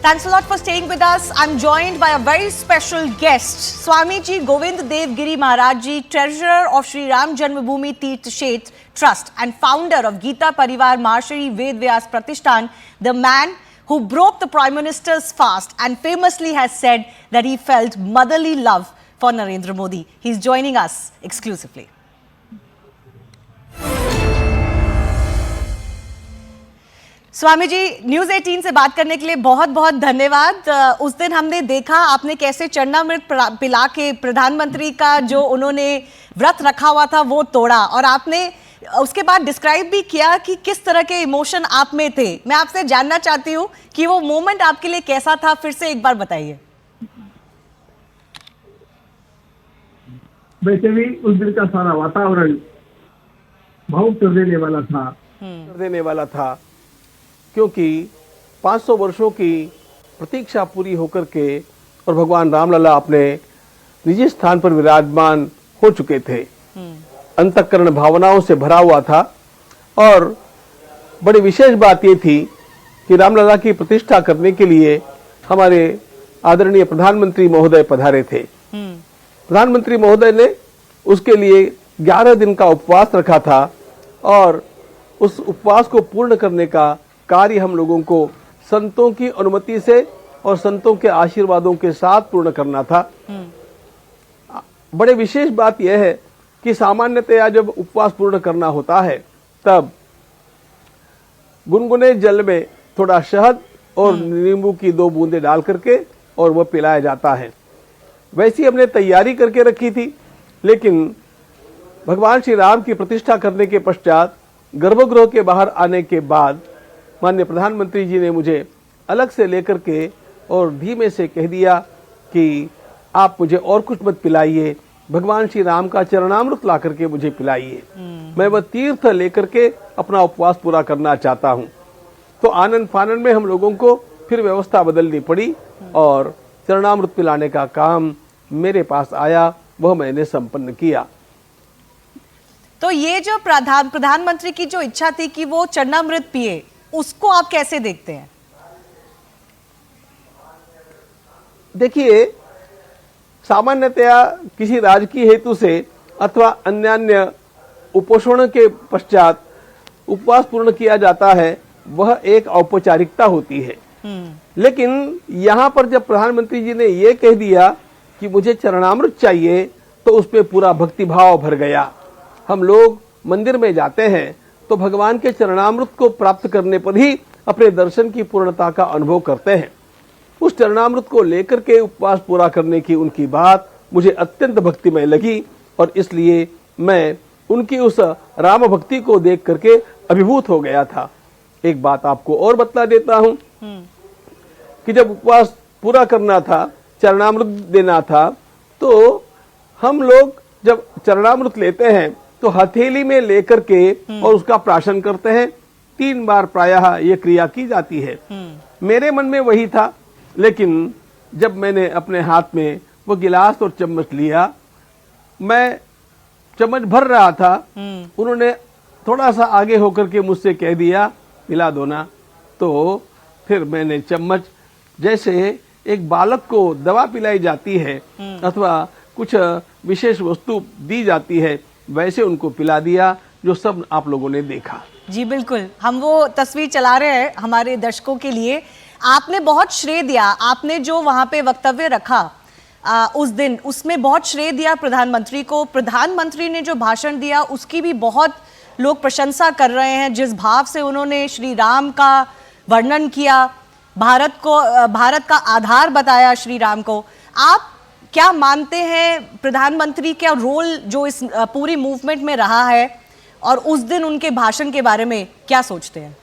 Thanks a lot for staying with us. I'm joined by a very special guest, Swamiji Govind Dev Giri Maharaj Ji, treasurer of Sri Ram Janmabhoomi Tirth Kshetra Trust and founder of Gita Parivar Mahashri Ved Vyas Pratishthan, the man who broke the Prime Minister's fast and famously has said that he felt motherly love for Narendra Modi. He's joining us exclusively. Swami ji, news 18 से बात करने के लिए बहुत बहुत धन्यवाद। उस दिन हमने देखा आपने कैसे चरणामृत पिला के प्रधानमंत्री का जो उन्होंने व्रत रखा हुआ था वो तोड़ा, और आपने उसके बाद डिस्क्राइब भी किया कि किस तरह के इमोशन आप में थे। मैं आपसे जानना चाहती हूँ कि वो मोमेंट आपके लिए कैसा था, फिर से एक बार बताइए। वैसे भी उस दिन का सारा वातावरण भावुक कर देने वाला था, क्योंकि 500 वर्षों की प्रतीक्षा पूरी होकर के और भगवान रामलला अपने निजी स्थान पर विराजमान हो चुके थे। अंतःकरण भावनाओं से भरा हुआ था, और बड़ी विशेष बात ये थी कि रामलला की प्रतिष्ठा करने के लिए हमारे आदरणीय प्रधानमंत्री महोदय पधारे थे। प्रधानमंत्री महोदय ने उसके लिए 11 दिन का उपवास रखा था, और उस उपवास को पूर्ण करने का कार्य हम लोगों को संतों की अनुमति से और संतों के आशीर्वादों के साथ पूर्ण करना था। बड़े विशेष बात यह है कि सामान्यतया जब उपवास पूर्ण करना होता है तब गुनगुने जल में थोड़ा शहद और नींबू की 2 बूंदे डाल करके और वह पिलाया जाता है। वैसी हमने तैयारी करके रखी थी, लेकिन भगवान श्री राम की प्रतिष्ठा करने के पश्चात गर्भगृह के बाहर आने के बाद माननीय प्रधानमंत्री जी ने मुझे अलग से लेकर के और धीमे से कह दिया कि आप मुझे और कुछ मत पिलाइए, भगवान श्री राम का चरणामृत ला करके मुझे पिलाइए। मैं वह तीर्थ लेकर के अपना उपवास पूरा करना चाहता हूँ। तो आनंद फानन में हम लोगों को फिर व्यवस्था बदलनी पड़ी, और चरणामृत पिलाने का काम मेरे पास आया, वह मैंने संपन्न किया। तो ये जो प्रधानमंत्री की जो इच्छा थी कि वो चरणामृत पिए, उसको आप कैसे देखते हैं? देखिए, सामान्यतया किसी राजकीय हेतु से अथवा अन्य उपोषण के पश्चात उपवास पूर्ण किया जाता है, वह एक औपचारिकता होती है। लेकिन यहाँ पर जब प्रधानमंत्री जी ने ये कह दिया कि मुझे चरणामृत चाहिए, तो उसमें पूरा भक्तिभाव भर गया। हम लोग मंदिर में जाते हैं तो भगवान के चरणामृत को प्राप्त करने पर ही अपने दर्शन की पूर्णता का अनुभव करते हैं। उस चरणामृत को लेकर के उपवास पूरा करने की उनकी बात मुझे अत्यंत भक्तिमय लगी, और इसलिए मैं उनकी उस राम भक्ति को देख करके अभिभूत हो गया था। एक बात आपको और बतला देता हूं कि जब उपवास पूरा करना था, चरणामृत देना था, तो हम लोग जब चरणामृत लेते हैं तो हथेली में लेकर के और उसका प्राशन करते हैं। 3 बार प्रायः ये क्रिया की जाती है। मेरे मन में वही था, लेकिन जब मैंने अपने हाथ में वो गिलास और चम्मच लिया, मैं चम्मच भर रहा था, उन्होंने थोड़ा सा आगे होकर के मुझसे कह दिया, पिला दो ना। तो फिर मैंने चम्मच, जैसे एक बालक को दवा पिलाई जाती है अथवा कुछ विशेष वस्तु दी जाती है, वैसे उनको पिला दिया, जो सब आप लोगों ने देखा। जी बिल्कुल, हम वो तस्वीर चला रहे हैं हमारे दर्शकों के लिए। आपने बहुत श्रेय दिया, आपने जो वहां पे वक्तव्य रखा उस दिन, उसमें बहुत श्रेय दिया प्रधानमंत्री को। प्रधानमंत्री ने जो भाषण दिया उसकी भी बहुत लोग प्रशंसा कर रहे हैं। जिस भाव से उन्होंने श्री राम का वर्णन किया, भारत का आधार बताया श्री राम को। आप क्या मानते हैं प्रधानमंत्री का रोल जो इस पूरी मूवमेंट में रहा है, और उस दिन उनके भाषण के बारे में क्या सोचते हैं?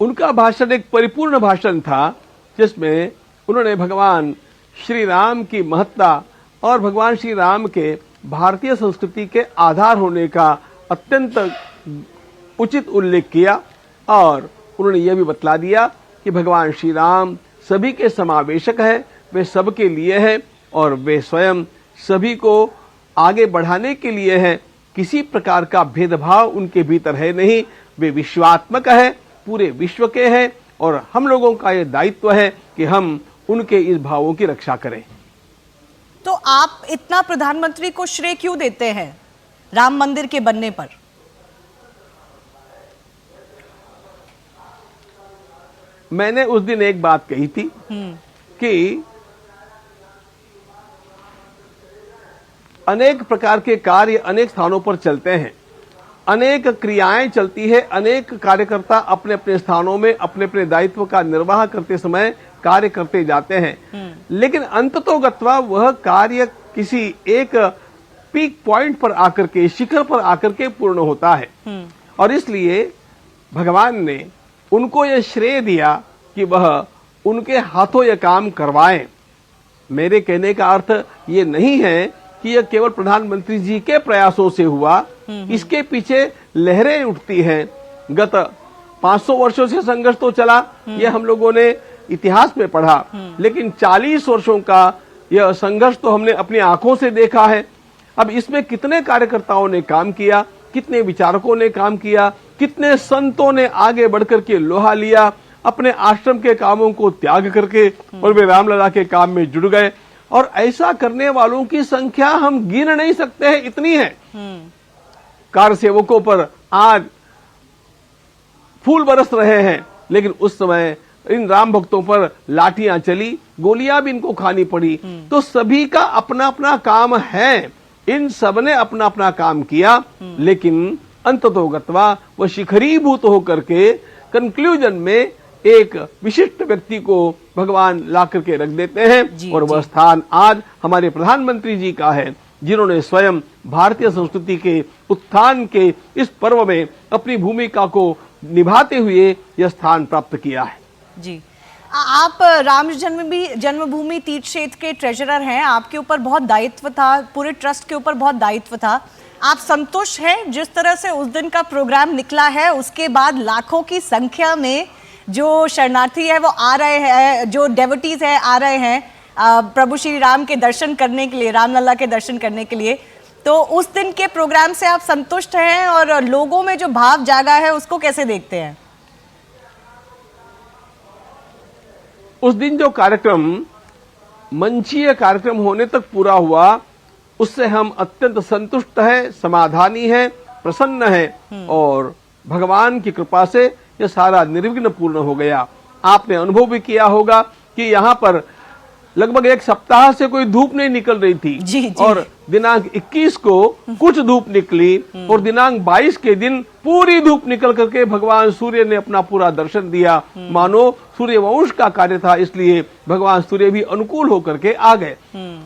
उनका भाषण एक परिपूर्ण भाषण था, जिसमें उन्होंने भगवान श्री राम की महत्ता और भगवान श्री राम के भारतीय संस्कृति के आधार होने का अत्यंत उचित उल्लेख किया, और उन्होंने यह भी बतला दिया कि भगवान श्री राम सभी के समावेशक है, वे सबके लिए है, और वे स्वयं सभी को आगे बढ़ाने के लिए है। किसी प्रकार का भेदभाव उनके भीतर है नहीं, वे विश्वात्मक है, पूरे विश्व के हैं और हम लोगों का ये दायित्व है कि हम उनके इस भावों की रक्षा करें। तो आप इतना प्रधानमंत्री को श्रेय क्यों देते हैं राम मंदिर के बनने पर? मैंने उस दिन एक बात कही थी कि अनेक प्रकार के कार्य अनेक स्थानों पर चलते हैं, अनेक क्रियाएं चलती है, अनेक कार्यकर्ता अपने अपने स्थानों में अपने अपने दायित्व का निर्वाह करते समय कार्य करते जाते हैं, लेकिन अंततोगत्वा वह कार्य किसी एक पीक पॉइंट पर आकर के, शिखर पर आकर के पूर्ण होता है। और इसलिए भगवान ने उनको यह श्रेय दिया कि वह उनके हाथों यह काम करवाएं। मेरे कहने का अर्थ ये नहीं है कि यह केवल प्रधानमंत्री जी के प्रयासों से हुआ, इसके पीछे लहरें उठती हैं। गत 500 वर्षों से संघर्ष तो चला, यह हम लोगों ने इतिहास में पढ़ा, लेकिन 40 वर्षों का यह संघर्ष तो हमने अपनी आंखों से देखा है। अब इसमें कितने कार्यकर्ताओं ने काम किया, कितने विचारकों ने काम किया, कितने संतों ने आगे बढ़कर के लोहा लिया, अपने आश्रम के कामों को त्याग करके और वे रामलला के काम में जुड़ गए। और ऐसा करने वालों की संख्या हम गिन नहीं सकते हैं, इतनी है। कार सेवकों पर आज फूल बरस रहे हैं, लेकिन उस समय इन राम भक्तों पर लाठियां चली, गोलियां भी इनको खानी पड़ी। तो सभी का अपना अपना काम है, इन सब ने अपना अपना काम किया, लेकिन अंततोगत्वा वह शिखरीभूत होकर के कंक्लूजन में एक विशिष्ट व्यक्ति को भगवान ला करके रख देते हैं। और वह स्थान आज हमारे प्रधानमंत्री जी का है, जिन्होंने स्वयं भारतीय संस्कृति के उत्थान के इस पर्व में अपनी भूमिका को निभाते हुए यह स्थान प्राप्त किया है। जी, आप राम जन्मभूमि तीर्थ क्षेत्र के ट्रेजरर हैं, आपके ऊपर बहुत दायित्व था, पूरे ट्रस्ट के ऊपर बहुत दायित्व था। आप संतुष्ट हैं जिस तरह से उस दिन का प्रोग्राम निकला है? उसके बाद लाखों की संख्या में जो शरणार्थी है वो आ रहे हैं, जो डेवोटीज है आ रहे हैं प्रभु श्री राम के दर्शन करने के लिए, रामलला के दर्शन करने के लिए। तो उस दिन के प्रोग्राम से आप संतुष्ट हैं और लोगों में जो भाव जागा है उसको कैसे देखते हैं? उस दिन जो कार्यक्रम मंचीय कार्यक्रम होने तक पूरा हुआ, उससे हम अत्यंत संतुष्ट हैं, समाधानी हैं, प्रसन्न हैं और भगवान की कृपा से यह सारा निर्विघ्न पूर्ण हो गया। आपने अनुभव भी किया होगा कि यहाँ पर लगभग एक सप्ताह से कोई धूप नहीं निकल रही थी। जी। और दिनांक 21 को कुछ धूप निकली और दिनांक 22 के दिन पूरी धूप निकल करके भगवान सूर्य ने अपना पूरा दर्शन दिया। मानो सूर्य वंश का कार्य था, इसलिए भगवान सूर्य भी अनुकूल होकर के आ गए।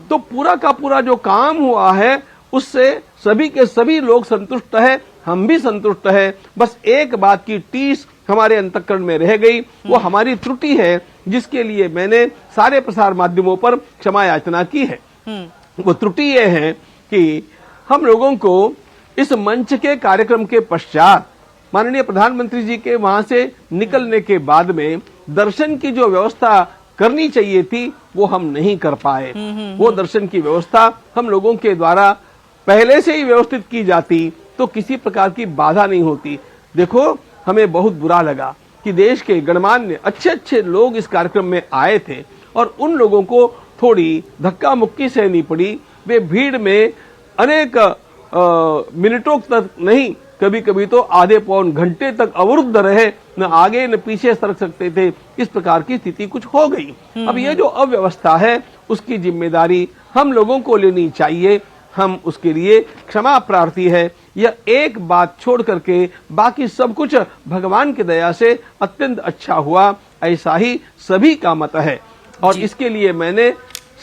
तो पूरा का पूरा जो काम हुआ है उससे सभी के सभी लोग संतुष्ट है, हम भी संतुष्ट है। बस एक बात की टीस हमारे अंतःकरण में रह गई, वो हमारी त्रुटि है, जिसके लिए मैंने सारे प्रसार माध्यमों पर क्षमा याचना की है। वो त्रुटि ये है कि हम लोगों को इस मंच के कार्यक्रम के पश्चात माननीय प्रधानमंत्री जी के वहां से निकलने के बाद में दर्शन की जो व्यवस्था करनी चाहिए थी वो हम नहीं कर पाए। वो दर्शन की व्यवस्था हम लोगों के द्वारा पहले से ही व्यवस्थित की जाती तो किसी प्रकार की बाधा नहीं होती। देखो, हमें बहुत बुरा लगा कि देश के गणमान्य अच्छे अच्छे लोग इस कार्यक्रम में आए थे और उन लोगों को थोड़ी धक्का मुक्की सहनी पड़ी। वे भीड़ में अनेक मिनटों तक नहीं, कभी कभी तो आधे पौन घंटे तक अवरुद्ध रहे, न आगे न पीछे सरक सकते थे। इस प्रकार की स्थिति कुछ हो गई। अब ये जो अव्यवस्था है उसकी जिम्मेदारी हम लोगों को लेनी चाहिए, हम उसके लिए क्षमा प्रार्थी है। यह एक बात छोड़ करके बाकी सब कुछ भगवान की दया से अत्यंत अच्छा हुआ, ऐसा ही सभी का मत है। और इसके लिए मैंने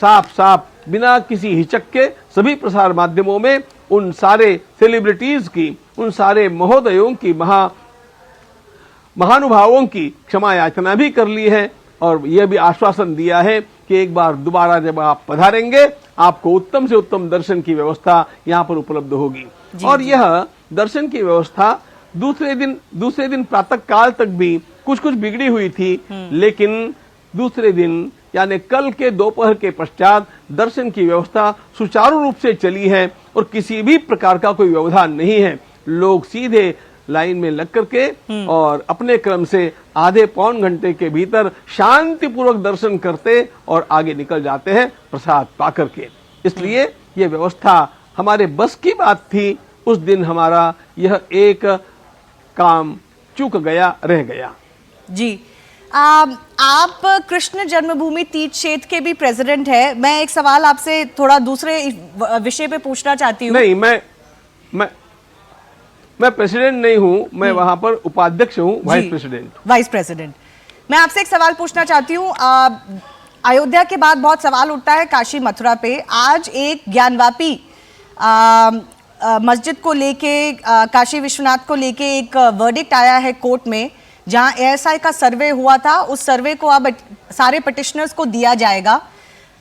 साफ साफ बिना किसी हिचक के सभी प्रसार माध्यमों में उन सारे सेलिब्रिटीज की, उन सारे महोदयों की, महानुभावों की क्षमा याचना भी कर ली है और यह भी आश्वासन दिया है कि एक बार दोबारा जब आप पधारेंगे आपको उत्तम से उत्तम दर्शन की व्यवस्था यहाँ पर उपलब्ध होगी। और यह दर्शन की व्यवस्था दूसरे दिन प्रातः काल तक भी कुछ बिगड़ी हुई थी, लेकिन दूसरे दिन यानी कल के दोपहर के पश्चात दर्शन की व्यवस्था सुचारू रूप से चली है और किसी भी प्रकार का कोई व्यवधान नहीं है। लोग सीधे लाइन में लग करके और अपने क्रम से आधे पौन घंटे के भीतर शांतिपूर्वक दर्शन करते और आगे निकल जाते हैं प्रसाद पा करके। इसलिए ये व्यवस्था हमारे बस की बात थी। उस दिन हमारा यह एक काम चूक गया, रह गया। जी, आप कृष्ण जन्मभूमि तीर्थ क्षेत्र के भी प्रेसिडेंट है। मैं एक सवाल आपसे थोड़ा दूसरे विषय पे पूछना चाहती हूँ। नहीं, मैं प्रेसिडेंट नहीं हूं, मैं वहां पर उपाध्यक्ष हूं, वाइस प्रेसिडेंट। मैं आपसे एक सवाल पूछना चाहती हूँ। अयोध्या के बाद बहुत सवाल उठता है काशी मथुरा पे। आज एक ज्ञानवापी मस्जिद को लेके, काशी विश्वनाथ को लेके एक वर्डिक्ट आया है कोर्ट में, जहां एएसआई का सर्वे हुआ था। उस सर्वे को अब सारे पिटिशनर्स को दिया जाएगा।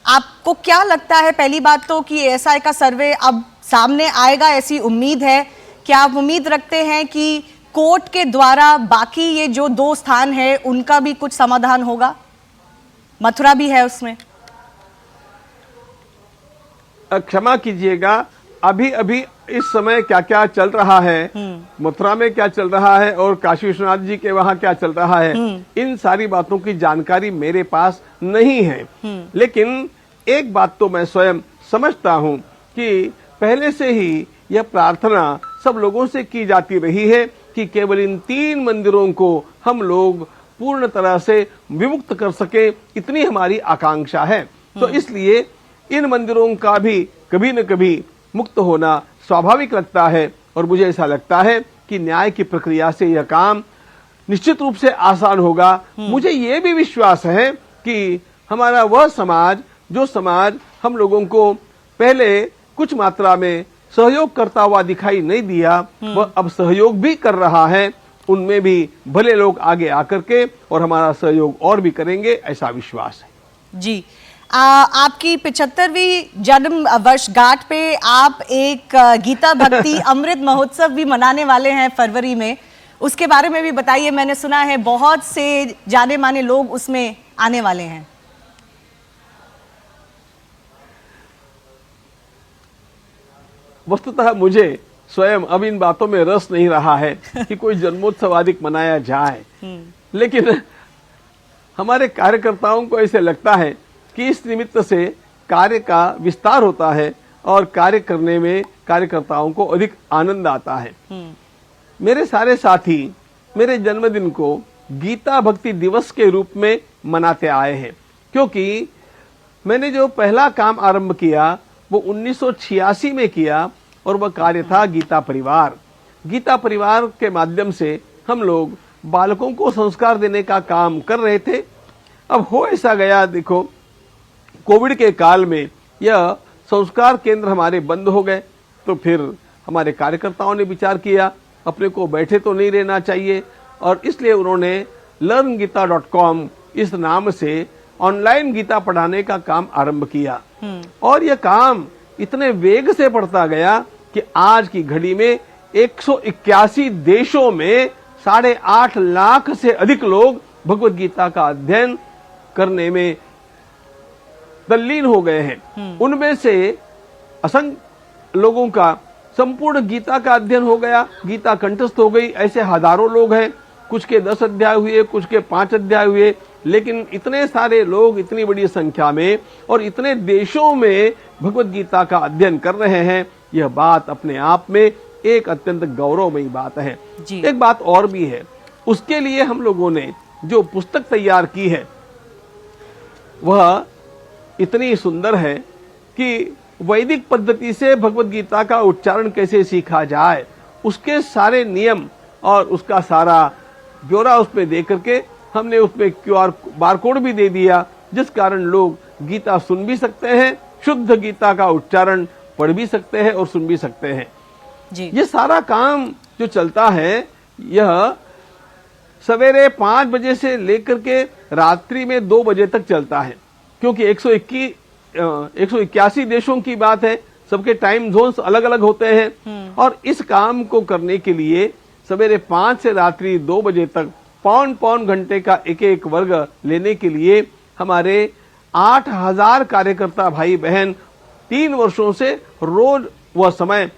आपको क्या लगता है, पहली बात तो, कि एएसआई का सर्वे अब सामने आएगा, ऐसी उम्मीद है? क्या आप उम्मीद रखते हैं कि कोर्ट के द्वारा बाकी ये जो 2 स्थान है उनका भी कुछ समाधान होगा? मथुरा भी है उसमें। क्षमा कीजिएगा, अभी अभी इस समय क्या क्या चल रहा है, मथुरा में क्या चल रहा है और काशी विश्वनाथ जी के वहां क्या चल रहा है, इन सारी बातों की जानकारी मेरे पास नहीं है। लेकिन एक बात तो मैं स्वयं समझता हूं कि पहले से ही यह प्रार्थना सब लोगों से की जाती रही है कि केवल इन 3 मंदिरों को हम लोग पूर्ण तरह से विमुक्त कर सके, इतनी हमारी आकांक्षा है। तो इसलिए इन मंदिरों का भी कभी न कभी मुक्त होना स्वाभाविक लगता है और मुझे ऐसा लगता है कि न्याय की प्रक्रिया से यह काम निश्चित रूप से आसान होगा। मुझे ये भी विश्वास है कि हमारा वह समाज, जो समाज हम लोगों को पहले कुछ मात्रा में सहयोग करता हुआ दिखाई नहीं दिया, वह अब सहयोग भी कर रहा है। उनमें भी भले लोग आगे आकर के और हमारा सहयोग और भी करेंगे, ऐसा विश्वास है। जी, आपकी 75वीं जन्म वर्षगांठ पे आप एक गीता भक्ति अमृत महोत्सव भी मनाने वाले हैं फरवरी में। उसके बारे में भी बताइए। मैंने सुना है बहुत से जाने माने लोग उसमें आने वाले हैं। वस्तुतः मुझे स्वयं अब इन बातों में रस नहीं रहा है कि कोई जन्मोत्सव आदि मनाया जाए, लेकिन हमारे कार्यकर्ताओं को ऐसे लगता है कि इस निमित्त से कार्य का विस्तार होता है और कार्य करने में कार्यकर्ताओं को अधिक आनंद आता है। मेरे सारे साथी मेरे जन्मदिन को गीता भक्ति दिवस के रूप में मनाते आए हैं, क्योंकि मैंने जो पहला काम आरंभ किया वो 1986 में किया और वह कार्य था गीता परिवार। गीता परिवार के माध्यम से हम लोग बालकों को संस्कार देने का काम कर रहे थे। अब हो ऐसा गया, देखो कोविड के काल में यह संस्कार केंद्र हमारे बंद हो गए, तो फिर हमारे कार्यकर्ताओं ने विचार किया अपने को बैठे तो नहीं रहना चाहिए, और इसलिए उन्होंने learngita.com इस नाम से ऑनलाइन गीता पढ़ाने का काम आरंभ किया। और यह काम इतने वेग से बढ़ता गया कि आज की घड़ी में 181 देशों में 8.5 लाख से अधिक लोग भगवत गीता का अध्ययन करने में तल्लीन हो गए हैं। उनमें से असंख्य लोगों का संपूर्ण गीता का अध्ययन हो गया, गीता कंठस्थ हो गई। ऐसे हजारों लोग हैं, कुछ के 10 अध्याय हुए, कुछ के 5 अध्याय हुए, लेकिन इतने सारे लोग इतनी बड़ी संख्या में और इतने देशों में भगवत गीता का अध्ययन कर रहे हैं, यह बात अपने आप में एक अत्यंत गौरवमयी बात है। एक बात और भी है, उसके लिए हम लोगों ने जो पुस्तक तैयार की है वह इतनी सुंदर है कि वैदिक पद्धति से भगवत गीता का उच्चारण कैसे सीखा जाए, उसके सारे नियम और उसका सारा ब्यौरा उसमें दे करके हमने उसमें QR बारकोड भी दे दिया, जिस कारण लोग गीता सुन भी सकते हैं, शुद्ध गीता का उच्चारण पढ़ भी सकते हैं और सुन भी सकते हैं जी। ये सारा काम जो चलता है यह सवेरे 5 बजे से लेकर के रात्रि में 2 बजे तक चलता है, क्योंकि 181 देशों की बात है, सबके टाइम जोन्स अलग अलग होते हैं। और इस काम को करने के लिए सवेरे 5 से रात्रि 2 बजे तक पौन घंटे का एक वर्ग लेने के लिए हमारे 8000 कार्यकर्ता भाई बहन 3 वर्षों से रोज वह समय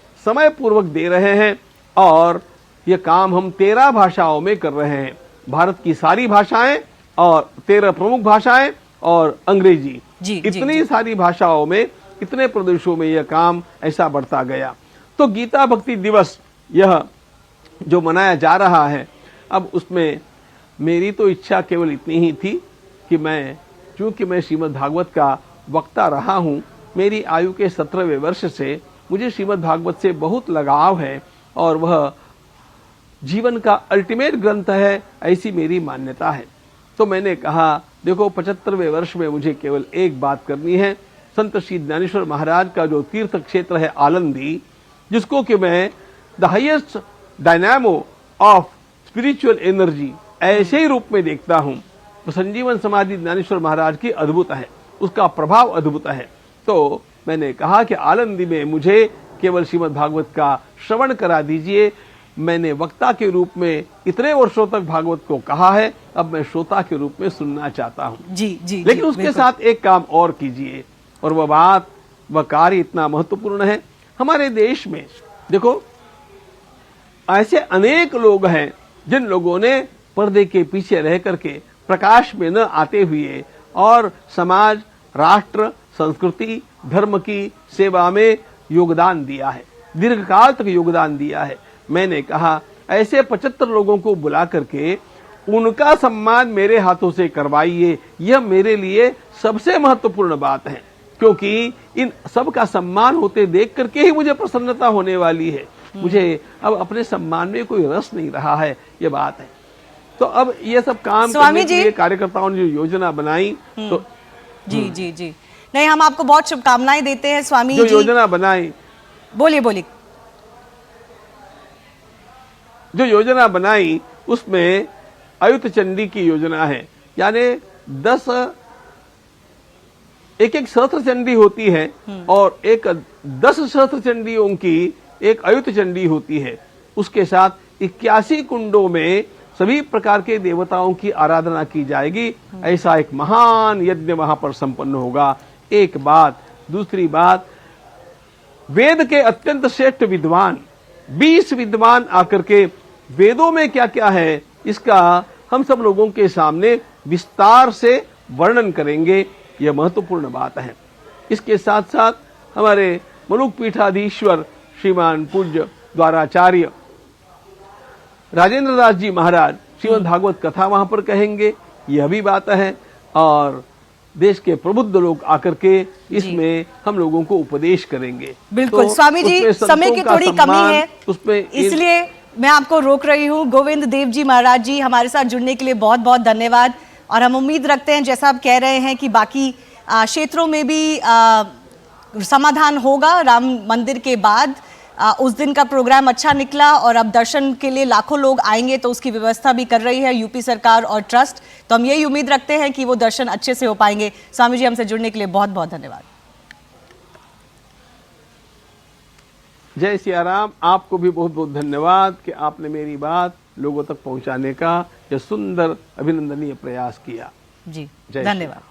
पूर्वक दे रहे हैं। और यह काम हम 13 भाषाओं में कर रहे हैं। भारत की सारी भाषाएं और 13 प्रमुख भाषाएं और अंग्रेजी, इतनी सारी भाषाओं में, इतने प्रदेशों में यह काम ऐसा बढ़ता गया। तो गीता भक्ति दिवस यह जो मनाया जा रहा है, अब उसमें मेरी तो इच्छा केवल इतनी ही थी कि चूंकि मैं श्रीमद् भागवत का वक्ता रहा हूं, मेरी आयु के 17वें वर्ष से मुझे श्रीमद् भागवत से बहुत लगाव है और वह जीवन का अल्टीमेट ग्रंथ है, ऐसी मेरी मान्यता है। तो मैंने कहा देखो 75वें वर्ष में मुझे केवल एक बात करनी है। संत श्री ज्ञानेश्वर महाराज का जो तीर्थ क्षेत्र है आलंदी, जिसको कि मैं the highest dynamo of spiritual energy ऐसे ही रूप में देखता हूं, तो संजीवन समाधि ज्ञानेश्वर महाराज की अद्भुत है, उसका प्रभाव अद्भुत है। तो मैंने कहा कि आलंदी में मुझे केवल श्रीमद् भागवत का श्रवण करा दीजिए। मैंने वक्ता के रूप में इतने वर्षों तक भागवत को कहा है, अब मैं श्रोता के रूप में सुनना चाहता हूं। जी, लेकिन उसके साथ एक काम और कीजिए, और वह कार्य इतना महत्वपूर्ण है। हमारे देश में देखो ऐसे अनेक लोग हैं जिन लोगों ने पर्दे के पीछे रह करके प्रकाश में न आते हुए और समाज, राष्ट्र, संस्कृति, धर्म की सेवा में योगदान दिया है, दीर्घकाल तक योगदान दिया है। मैंने कहा ऐसे 75 लोगों को बुला करके उनका सम्मान मेरे हाथों से करवाइए। यह मेरे लिए सबसे महत्वपूर्ण बात है, क्योंकि इन सब का सम्मान होते देख करके ही मुझे प्रसन्नता होने वाली है। मुझे अब अपने सम्मान में कोई रस नहीं रहा है, ये बात है। तो अब ये सब काम करने के लिए कार्यकर्ताओं ने जो योजना बनाई, तो जी नहीं, हम आपको बहुत शुभकामनाएं देते हैं स्वामी जो योजना बनाई, बोलिए। जो योजना बनाई उसमें अयुत चंडी की योजना है, यानी एक सहस्त्र चंडी होती है और 10 सहस्त्र चंडियों की एक अयुत चंडी होती है। उसके साथ 81 कुंडों में सभी प्रकार के देवताओं की आराधना की जाएगी। ऐसा एक महान यज्ञ वहां पर संपन्न होगा। एक बात, दूसरी बात, वेद के अत्यंत श्रेष्ठ विद्वान 20 विद्वान आकर के वेदों में क्या क्या है इसका हम सब लोगों के सामने विस्तार से वर्णन करेंगे। यह महत्वपूर्ण बात है। इसके साथ साथ हमारे मलुक पीठाधीश्वर श्रीमान पूज्य द्वाराचार्य राजेंद्र दास जी महाराज श्रीमद् भागवत कथा वहां पर कहेंगे, यह भी बात है। और देश के प्रबुद्ध लोग आकर के इसमें हम लोगों को उपदेश करेंगे। बिल्कुल तो स्वामी जी, समय की थोड़ी कमी है, उसमें इसलिए मैं आपको रोक रही हूँ। गोविंद देव जी महाराज जी, हमारे साथ जुड़ने के लिए बहुत बहुत धन्यवाद। और हम उम्मीद रखते हैं, जैसा आप कह रहे हैं, कि बाकी क्षेत्रों में भी समाधान होगा। राम मंदिर के बाद उस दिन का प्रोग्राम अच्छा निकला और अब दर्शन के लिए लाखों लोग आएंगे, तो उसकी व्यवस्था भी कर रही है यूपी सरकार और ट्रस्ट। तो हम यही उम्मीद रखते हैं कि वो दर्शन अच्छे से हो पाएंगे। स्वामी जी, हमसे जुड़ने के लिए बहुत बहुत धन्यवाद। जय सिया राम। आपको भी बहुत बहुत धन्यवाद कि आपने मेरी बात लोगों तक पहुंचाने का यह सुंदर अभिनंदनीय प्रयास किया। जी, धन्यवाद।